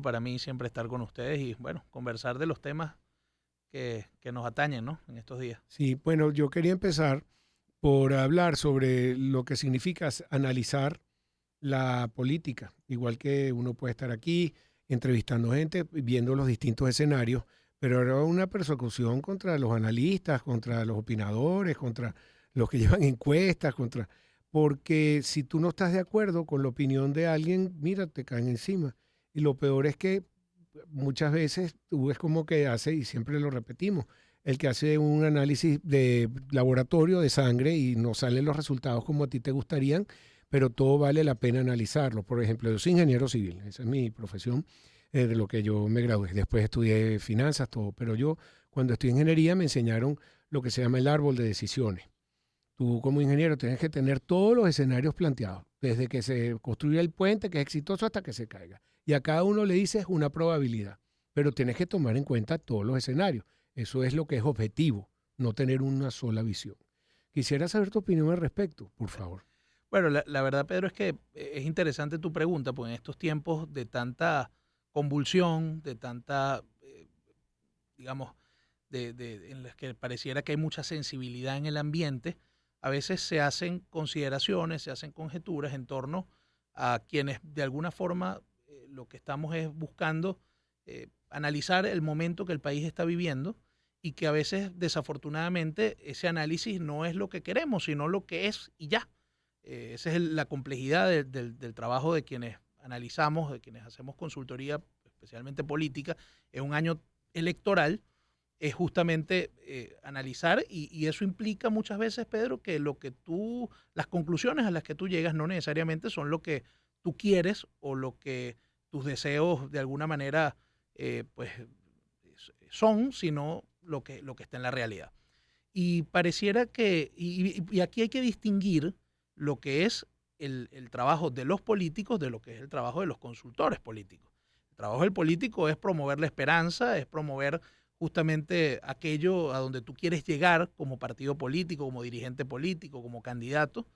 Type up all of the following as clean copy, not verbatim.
para mí siempre estar con ustedes y, bueno, conversar de los temas que nos atañen, ¿no? En estos días. Sí, bueno, yo quería empezar por hablar sobre lo que significa analizar la política, igual que uno puede estar aquí entrevistando gente, viendo los distintos escenarios, pero era una persecución contra los analistas, contra los opinadores, contra los que llevan encuestas, porque si tú no estás de acuerdo con la opinión de alguien, mira, te caen encima. Y lo peor es que muchas veces tú ves como que hace, y siempre lo repetimos, el que hace un análisis de laboratorio de sangre y no salen los resultados como a ti te gustarían, pero todo vale la pena analizarlo. Por ejemplo, yo soy ingeniero civil, esa es mi profesión, de lo que yo me gradué. Después estudié finanzas, todo, pero yo cuando estudié ingeniería me enseñaron lo que se llama el árbol de decisiones. Tú como ingeniero tienes que tener todos los escenarios planteados, desde que se construye el puente, que es exitoso, hasta que se caiga. Y a cada uno le dices una probabilidad, pero tienes que tomar en cuenta todos los escenarios. Eso es lo que es objetivo, no tener una sola visión. Quisiera saber tu opinión al respecto, por favor. Bueno, la verdad, Pedro, es que es interesante tu pregunta, porque en estos tiempos de tanta convulsión, de tanta, digamos, en las que pareciera que hay mucha sensibilidad en el ambiente, a veces se hacen consideraciones, se hacen conjeturas en torno a quienes de alguna forma lo que estamos es buscando analizar el momento que el país está viviendo y que a veces desafortunadamente ese análisis no es lo que queremos, sino lo que es y ya. Esa es la complejidad del trabajo de quienes analizamos, de quienes hacemos consultoría, especialmente política, en un año electoral, es justamente analizar y eso implica muchas veces, Pedro, que las conclusiones a las que tú llegas no necesariamente son lo que tú quieres o lo que tus deseos de alguna manera pues son, sino lo que está en la realidad. Y pareciera que, y aquí hay que distinguir lo que es el trabajo de los políticos de lo que es el trabajo de los consultores políticos. El trabajo del político es promover la esperanza, es promover justamente aquello a donde tú quieres llegar como partido político, como dirigente político, como candidato,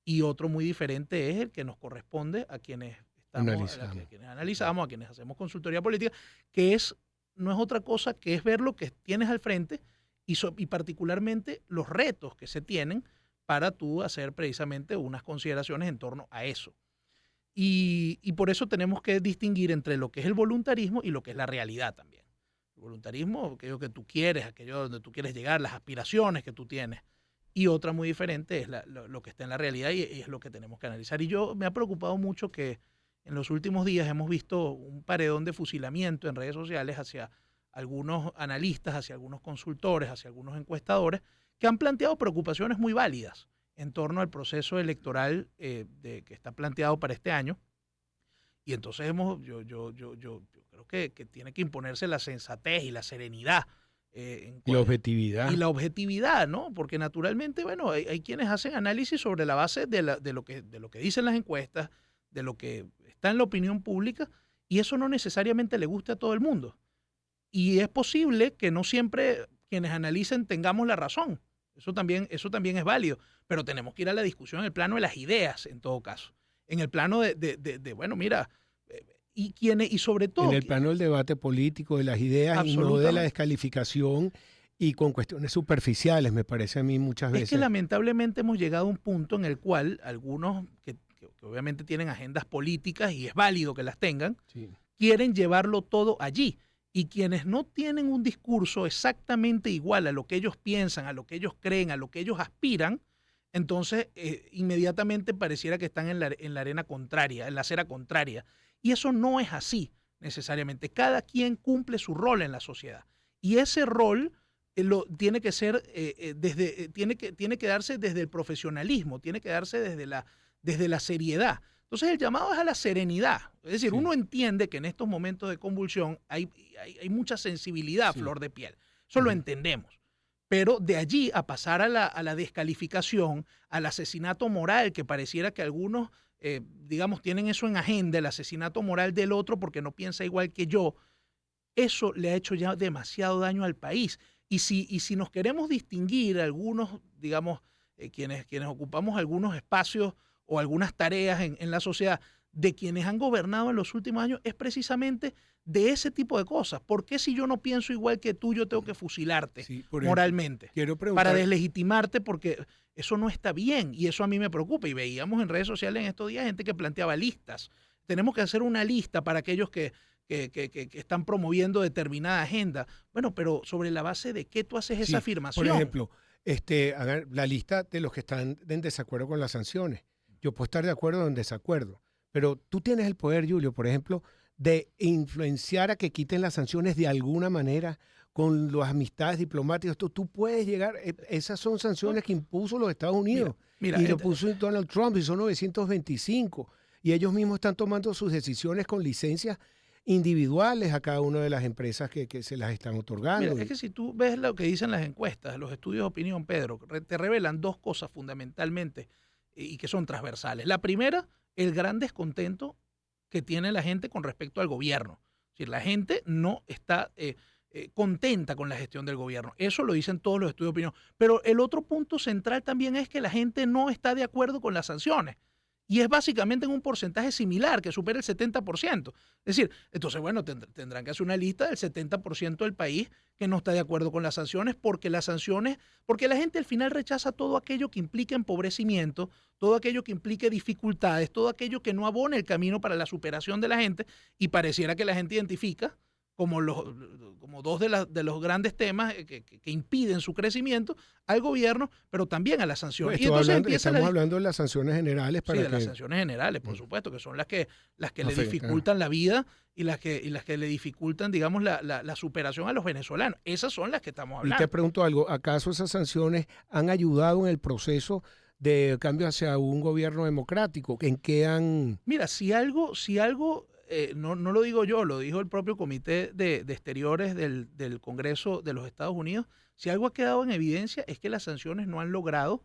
y otro muy diferente es el que nos corresponde a quienes Analizamos. a quienes analizamos, a quienes hacemos consultoría política, que no es otra cosa que es ver lo que tienes al frente y particularmente los retos que se tienen para tú hacer precisamente unas consideraciones en torno a eso. Y por eso tenemos que distinguir entre lo que es el voluntarismo y lo que es la realidad también. El voluntarismo, aquello que tú quieres, aquello donde tú quieres llegar, las aspiraciones que tú tienes. Y otra muy diferente es lo que está en la realidad y es lo que tenemos que analizar. Y yo me ha preocupado mucho que en los últimos días hemos visto un paredón de fusilamiento en redes sociales hacia algunos analistas, hacia algunos consultores, hacia algunos encuestadores, que han planteado preocupaciones muy válidas en torno al proceso electoral que está planteado para este año. Y entonces yo creo que tiene que imponerse la sensatez y la serenidad. Y la objetividad. Y la objetividad, ¿no? Porque naturalmente, bueno, hay quienes hacen análisis sobre la base de lo que dicen las encuestas, de lo que está en la opinión pública, y eso no necesariamente le gusta a todo el mundo. Y es posible que no siempre quienes analicen tengamos la razón. Eso también es válido, pero tenemos que ir a la discusión en el plano de las ideas, en todo caso. En el plano bueno, mira, y sobre En todo, el plano del debate político, de las ideas y no de la absolutamente. descalificación y con cuestiones superficiales, me parece a mí muchas Es que veces. lamentablemente hemos llegado a un punto en el cual algunos que obviamente tienen agendas políticas y es válido que las tengan, Sí. quieren llevarlo todo allí. Y quienes no tienen un discurso exactamente igual a lo que ellos piensan, a lo que ellos creen, a lo que ellos aspiran, entonces inmediatamente pareciera que están en la arena contraria, en la acera contraria. Y eso no es así necesariamente. Cada quien cumple su rol en la sociedad. Y ese rol tiene que ser tiene que darse desde el profesionalismo, tiene que darse desde la seriedad. Entonces el llamado es a la serenidad. Es decir, Sí. uno entiende que en estos momentos de convulsión hay mucha sensibilidad a Sí. flor de piel. Eso lo entendemos. Pero de allí a pasar a la descalificación, al asesinato moral, que pareciera que algunos, digamos, tienen eso en agenda, el asesinato moral del otro porque no piensa igual que yo, eso le ha hecho ya demasiado daño al país. Y si nos queremos distinguir algunos, digamos, quienes ocupamos algunos espacios o algunas tareas en la sociedad, de quienes han gobernado en los últimos años es precisamente de ese tipo de cosas. ¿Por qué si yo no pienso igual que tú, yo tengo que fusilarte Sí, por ejemplo, moralmente? quiero Para preguntar, deslegitimarte, porque eso no está bien y eso a mí me preocupa. Y veíamos en redes sociales en estos días gente que planteaba listas. Tenemos que hacer una lista para aquellos que están promoviendo determinada agenda. Bueno, pero ¿sobre la base de qué tú haces esa sí, por afirmación? ejemplo, hagan la lista de los que están en desacuerdo con las sanciones. Yo puedo estar de acuerdo o en desacuerdo, pero tú tienes el poder, Julio, por ejemplo, de influenciar a que quiten las sanciones de alguna manera con las amistades diplomáticas. Tú puedes llegar, esas son sanciones que impuso los Estados Mira, Unidos mira, y lo puso Donald Trump y son 925. Y ellos mismos están tomando sus decisiones con licencias individuales a cada una de las empresas que se las están mira, otorgando. es que si tú ves lo que dicen las encuestas, los estudios de opinión, Pedro, te revelan dos cosas fundamentalmente y que son transversales. La primera, el gran descontento que tiene la gente con respecto al gobierno. Es decir, la gente no está contenta con la gestión del gobierno. Eso lo dicen todos los estudios de opinión. Pero el otro punto central también es que la gente no está de acuerdo con las sanciones. Y es básicamente en un porcentaje similar, que supera el 70%. Es decir, entonces, bueno, tendrán que hacer una lista del 70% del país que no está de acuerdo con las sanciones, porque porque la gente al final rechaza todo aquello que implique empobrecimiento, todo aquello que implique dificultades, todo aquello que no abone el camino para la superación de la gente, y pareciera que la gente identifica como dos de los grandes temas que impiden su crecimiento al gobierno, pero también a las sanciones. Y entonces empieza Estamos hablando de las sanciones generales sí, para de las que sanciones generales, por supuesto, que son las que le afecten. dificultan la vida y las que le dificultan, digamos, la superación a los venezolanos. Esas son las que estamos Y te hablando. pregunto algo, ¿acaso esas sanciones han ayudado en el proceso de cambio hacia un gobierno democrático? ¿En qué han...? Mira, si algo no lo digo yo, lo dijo el propio Comité de Exteriores del Congreso de los Estados Unidos, si algo ha quedado en evidencia es que las sanciones no han logrado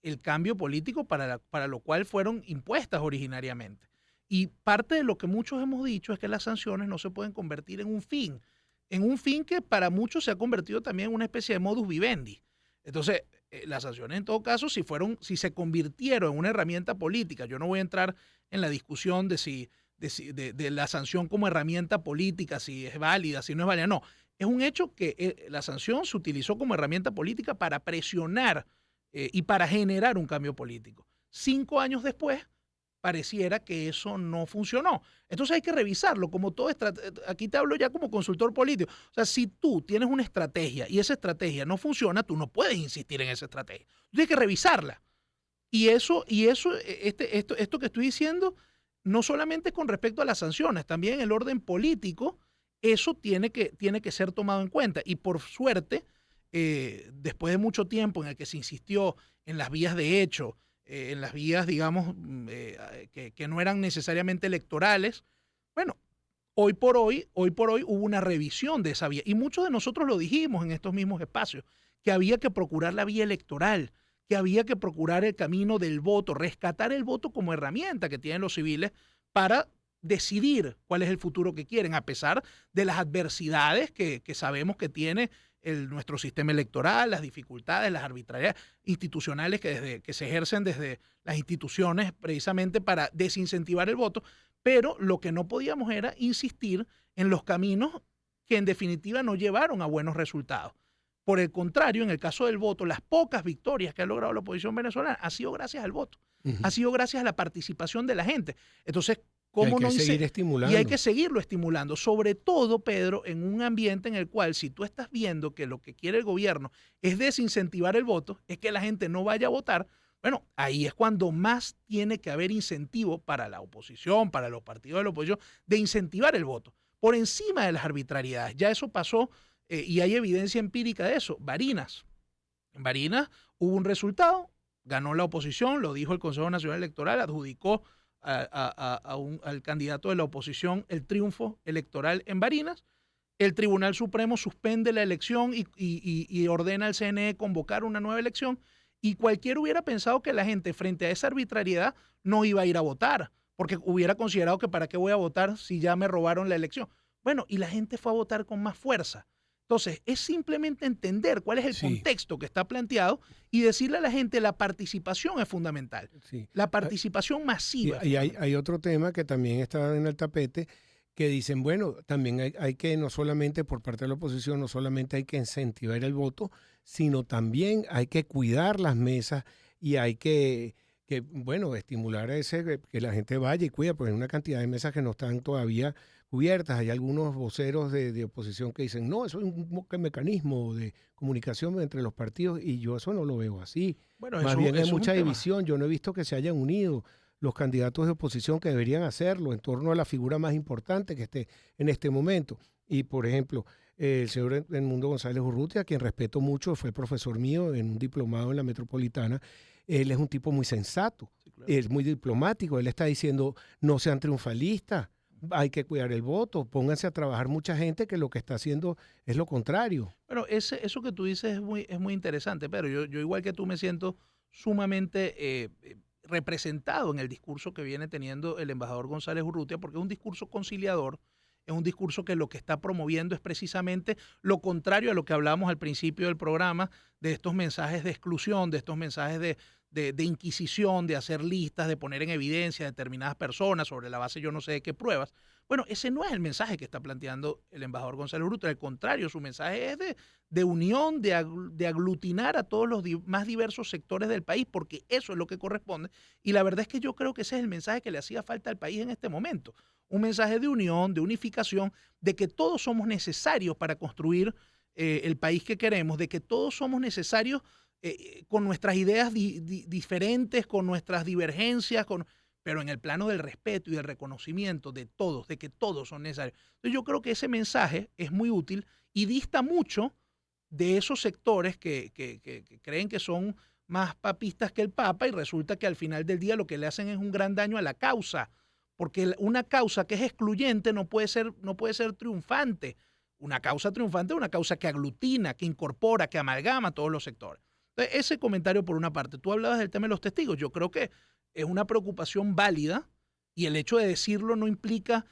el cambio político para lo cual fueron impuestas originariamente. Y parte de lo que muchos hemos dicho es que las sanciones no se pueden convertir en un fin que para muchos se ha convertido también en una especie de modus vivendi. Entonces, las sanciones en todo caso, si se convirtieron en una herramienta política, yo no voy a entrar en la discusión de la sanción como herramienta política, si es válida, si no es válida, no. Es un hecho que la sanción se utilizó como herramienta política para presionar y para generar un cambio político. 5 años después, pareciera que eso no funcionó. Entonces hay que revisarlo, como todo aquí te hablo ya como consultor político. O sea, si tú tienes una estrategia y esa estrategia no funciona, tú no puedes insistir en esa estrategia. Tú tienes que revisarla. Esto que estoy diciendo, no solamente con respecto a las sanciones, también en el orden político, eso tiene que ser tomado en cuenta. Y por suerte, después de mucho tiempo en el que se insistió en las vías de hecho, en las vías, digamos, que no eran necesariamente electorales, bueno, hoy por hoy hubo una revisión de esa vía. Y muchos de nosotros lo dijimos en estos mismos espacios, que había que procurar la vía electoral, que había que procurar el camino del voto, rescatar el voto como herramienta que tienen los civiles para decidir cuál es el futuro que quieren, a pesar de las adversidades que sabemos que tiene nuestro sistema electoral, las dificultades, las arbitrariedades institucionales que se ejercen desde las instituciones precisamente para desincentivar el voto, pero lo que no podíamos era insistir en los caminos que en definitiva no llevaron a buenos resultados. Por el contrario, en el caso del voto, las pocas victorias que ha logrado la oposición venezolana ha sido gracias al voto, ha sido gracias a la participación de la gente. Entonces, Y hay ¿cómo que no seguir estimulando. y hay que seguirlo estimulando, sobre todo, Pedro, en un ambiente en el cual si tú estás viendo que lo que quiere el gobierno es desincentivar el voto, es que la gente no vaya a votar, bueno, ahí es cuando más tiene que haber incentivo para la oposición, para los partidos de la oposición, de incentivar el voto, por encima de las arbitrariedades. Ya eso pasó y hay evidencia empírica de eso. Barinas. En Barinas hubo un resultado, ganó la oposición, lo dijo el Consejo Nacional Electoral, adjudicó al candidato de la oposición el triunfo electoral en Barinas. El Tribunal Supremo suspende la elección y ordena al CNE convocar una nueva elección. Y cualquiera hubiera pensado que la gente, frente a esa arbitrariedad, no iba a ir a votar, porque hubiera considerado que para qué voy a votar si ya me robaron la elección. Bueno, y la gente fue a votar con más fuerza. Entonces, es simplemente entender cuál es el Sí, contexto que está planteado y decirle a la gente la participación es fundamental. sí. La Ah, participación Y, masiva es y hay, fundamental. hay otro tema que también está en el tapete, que dicen, bueno, también hay que, no solamente por parte de la oposición, no solamente hay que incentivar el voto, sino también hay que cuidar las mesas y hay bueno, estimular a ese, que la gente vaya y cuida, porque hay una cantidad de mesas que no están todavía cubiertas. Hay algunos voceros de oposición que dicen, no, eso es un mecanismo de comunicación entre los partidos y yo eso no lo veo así. Bueno, Más eso, bien hay eso es un mucha tema. división, yo no he visto que se hayan unido los candidatos de oposición que deberían hacerlo en torno a la figura más importante que esté en este momento. Y, por ejemplo, el señor Edmundo González Urrutia, a quien respeto mucho, fue profesor mío en un diplomado en la Metropolitana. Él es un tipo muy sensato, Sí, claro. es muy diplomático. Él está diciendo, no sean triunfalistas, hay que cuidar el voto, pónganse a trabajar mucha gente que lo que está haciendo es lo contrario. Bueno, eso que tú dices es muy interesante, pero yo igual que tú me siento sumamente representado en el discurso que viene teniendo el embajador González Urrutia, porque es un discurso conciliador, es un discurso que lo que está promoviendo es precisamente lo contrario a lo que hablábamos al principio del programa, de estos mensajes de exclusión, de estos mensajes de inquisición, de hacer listas, de poner en evidencia a determinadas personas sobre la base yo no sé de qué pruebas. Bueno, ese no es el mensaje que está planteando el embajador González Urrutia, al contrario, su mensaje es de unión, de aglutinar a todos los más diversos sectores del país, porque eso es lo que corresponde. Y la verdad es que yo creo que ese es el mensaje que le hacía falta al país en este momento. Un mensaje de unión, de unificación, de que todos somos necesarios para construir el país que queremos, de que todos somos necesarios con nuestras ideas diferentes, con nuestras divergencias, pero en el plano del respeto y del reconocimiento de todos, de que todos son necesarios. Entonces yo creo que ese mensaje es muy útil y dista mucho de esos sectores que creen que son más papistas que el Papa y resulta que al final del día lo que le hacen es un gran daño a la causa, porque una causa que es excluyente no puede ser triunfante. Una causa triunfante es una causa que aglutina, que incorpora, que amalgama a todos los sectores. Entonces, ese comentario por una parte. Tú hablabas del tema de los testigos. Yo creo que es una preocupación válida y el hecho de decirlo no implica,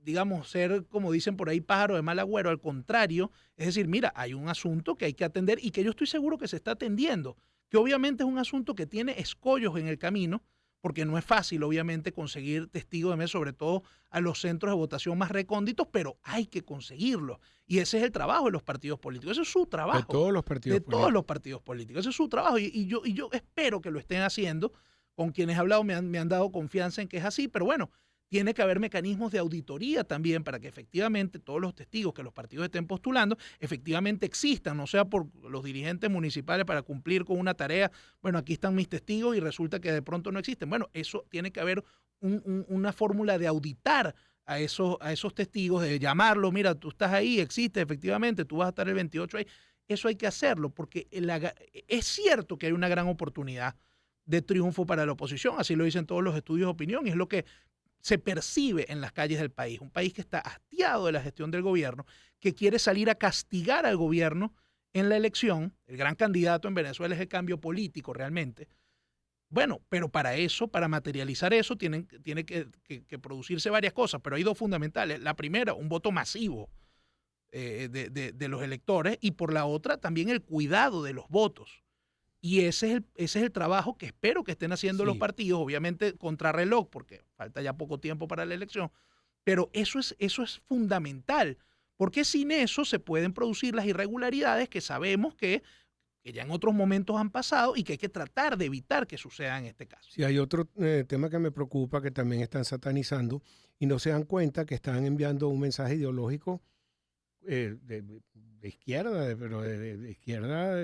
digamos, ser, como dicen por ahí, pájaro de mal agüero. Al contrario, es decir, mira, hay un asunto que hay que atender y que yo estoy seguro que se está atendiendo, que obviamente es un asunto que tiene escollos en el camino, porque no es fácil, obviamente, conseguir testigos de mesa, sobre todo a los centros de votación más recónditos, pero hay que conseguirlos. Y ese es el trabajo de los partidos políticos, ese es su De trabajo, todos los de partidos todos los políticos. partidos políticos, ese es su trabajo. Y yo espero que lo estén haciendo. Con quienes he hablado me han dado confianza en que es así, pero bueno, tiene que haber mecanismos de auditoría también para que efectivamente todos los testigos que los partidos estén postulando efectivamente existan, no sea por los dirigentes municipales para cumplir con una tarea, bueno, aquí están mis testigos y resulta que de pronto no existen. Bueno, eso tiene que haber una fórmula de auditar a esos testigos, de llamarlo, mira, tú estás ahí, existe efectivamente, tú vas a estar el 28 ahí. Eso hay que hacerlo porque es cierto que hay una gran oportunidad de triunfo para la oposición, así lo dicen todos los estudios de opinión, y es lo que se percibe en las calles del país, un país que está hastiado de la gestión del gobierno, que quiere salir a castigar al gobierno en la elección. El gran candidato en Venezuela es el cambio político realmente. Bueno, pero para eso, para materializar eso, tiene que producirse varias cosas, pero hay dos fundamentales. La primera, un voto masivo de los electores y por la otra también el cuidado de los votos. Y ese es el trabajo que espero que estén haciendo los Sí. partidos, obviamente contrarreloj, porque falta ya poco tiempo para la elección, pero eso es fundamental, porque sin eso se pueden producir las irregularidades que sabemos que ya en otros momentos han pasado y que hay que tratar de evitar que suceda en este caso. Sí, hay otro tema que me preocupa, que también están satanizando y no se dan cuenta que están enviando un mensaje ideológico de izquierda, pero de izquierda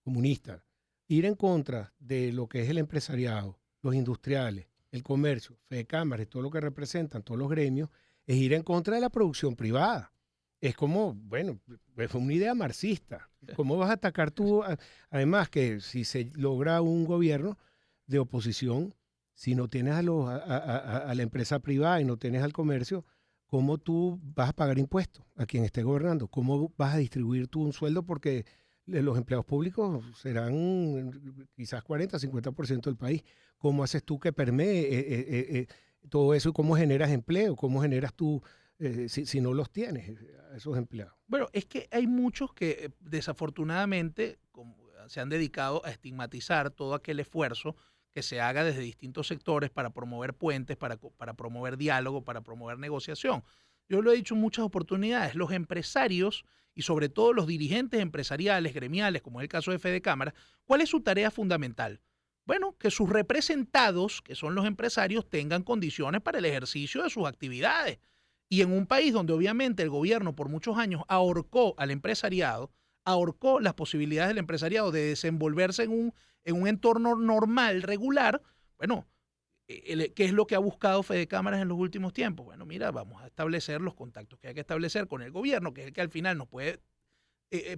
comunista. Ir en contra de lo que es el empresariado, los industriales, el comercio, Fedecámaras y todo lo que representan, todos los gremios, es ir en contra de la producción privada. Es como, bueno, fue una idea marxista. ¿Cómo vas a atacar tú? Además que si se logra un gobierno de oposición, si no tienes a la empresa privada y no tienes al comercio, ¿cómo tú vas a pagar impuestos a quien esté gobernando? ¿Cómo vas a distribuir tú un sueldo? Porque los empleados públicos serán quizás 40, 50% del país. ¿Cómo haces tú que permee todo eso? ¿Cómo generas empleo? ¿Cómo generas tú si no los tienes, a esos empleados. Bueno, es que hay muchos que desafortunadamente se han dedicado a estigmatizar todo aquel esfuerzo que se haga desde distintos sectores para promover puentes, para promover diálogo, para promover negociación. Yo lo he dicho en muchas oportunidades, los empresarios y sobre todo los dirigentes empresariales, gremiales, como es el caso de Fede Cámara, ¿cuál es su tarea fundamental? Bueno, que sus representados, que son los empresarios, tengan condiciones para el ejercicio de sus actividades. Y en un país donde obviamente el gobierno por muchos años ahorcó al empresariado, ahorcó las posibilidades del empresariado de desenvolverse en un entorno normal, regular, bueno, ¿qué es lo que ha buscado Fede Cámaras en los últimos tiempos? Bueno, mira, vamos a establecer los contactos que hay que establecer con el gobierno, que es el que al final nos puede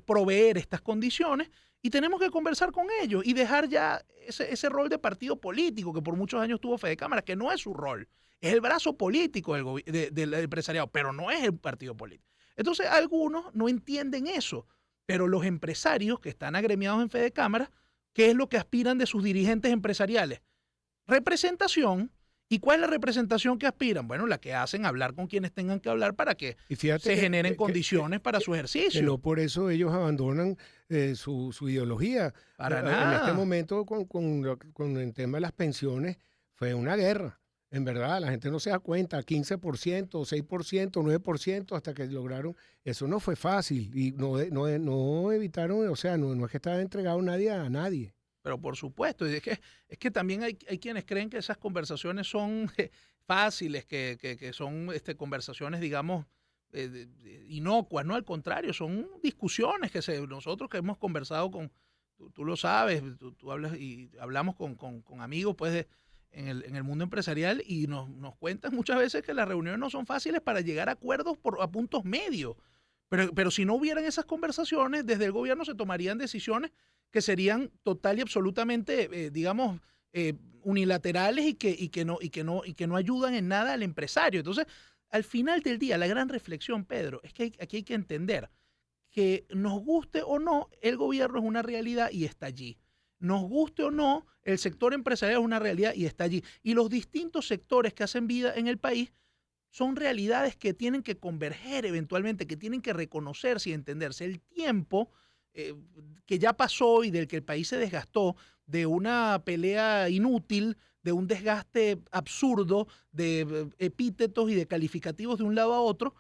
proveer estas condiciones, y tenemos que conversar con ellos y dejar ya ese rol de partido político que por muchos años tuvo Fede Cámaras, que no es su rol, es el brazo político del empresariado, pero no es el partido político. Entonces algunos no entienden eso, pero los empresarios que están agremiados en Fede Cámaras, ¿qué es lo que aspiran de sus dirigentes empresariales? Representación. ¿Y cuál es la representación que aspiran? Bueno, la que hacen hablar con quienes tengan que hablar para que se generen condiciones para su ejercicio. Que no por eso ellos abandonan su ideología. Para nada. En este momento, con el tema de las pensiones, fue una guerra. En verdad, la gente no se da cuenta, 15%, 6%, 9%, hasta que lograron. Eso no fue fácil y no evitaron, o sea, no es que estaba entregado nadie a nadie. Pero por supuesto, es que también hay quienes creen que esas conversaciones son fáciles, que son conversaciones, digamos, inocuas, ¿no? Al contrario, son discusiones nosotros que hemos conversado tú lo sabes, tú hablas y hablamos con amigos, pues, en el mundo empresarial, y nos cuentan muchas veces que las reuniones no son fáciles para llegar a acuerdos a puntos medios. Pero si no hubieran esas conversaciones, desde el gobierno se tomarían decisiones que serían total y absolutamente, digamos, unilaterales y que no ayudan en nada al empresario. Entonces, al final del día, la gran reflexión, Pedro, es que aquí hay que entender que nos guste o no, el gobierno es una realidad y está allí. Nos guste o no, el sector empresarial es una realidad y está allí. Y los distintos sectores que hacen vida en el país son realidades que tienen que converger eventualmente, que tienen que reconocerse y entenderse. El tiempo que ya pasó y del que el país se desgastó, de una pelea inútil, de un desgaste absurdo, de epítetos y de calificativos de un lado a otro,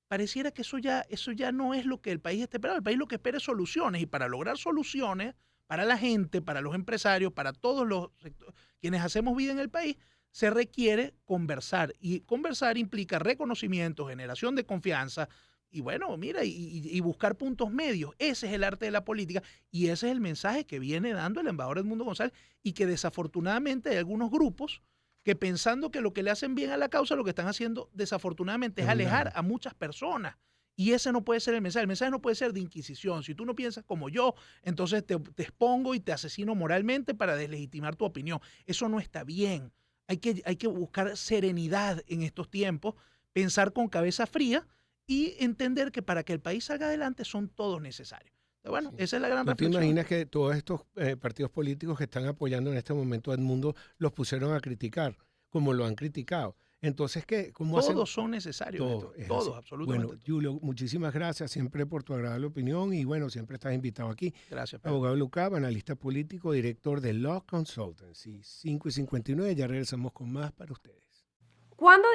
pareciera que eso ya no es lo que el país está esperando. El país lo que espera es soluciones, y para lograr soluciones para la gente, para los empresarios, para todos los sectores, quienes hacemos vida en el país, se requiere conversar, y conversar implica reconocimiento, generación de confianza, y bueno, mira, y buscar puntos medios. Ese es el arte de la política, y ese es el mensaje que viene dando el embajador Edmundo González, y que desafortunadamente hay algunos grupos que, pensando que lo que le hacen bien a la causa, lo que están haciendo desafortunadamente es alejar a muchas personas. Y ese no puede ser el mensaje. El mensaje no puede ser de inquisición. Si tú no piensas como yo, entonces te expongo y te asesino moralmente para deslegitimar tu opinión. Eso no está bien. Hay que buscar serenidad en estos tiempos, pensar con cabeza fría y entender que para que el país salga adelante son todos necesarios. Pero bueno, esa es la gran reflexión. ¿Tú te imaginas que todos estos partidos políticos que están apoyando en este momento a Edmundo los pusieron a criticar, como lo han criticado? Entonces, todos son necesarios, todos, absolutamente. Bueno, Julio, muchísimas gracias siempre por tu agradable opinión, y bueno, siempre estás invitado aquí. Gracias, Pedro. Abogado Lucaba, analista político, director de Law Consultancy. 5:59, ya regresamos con más para ustedes. ¿Cuándo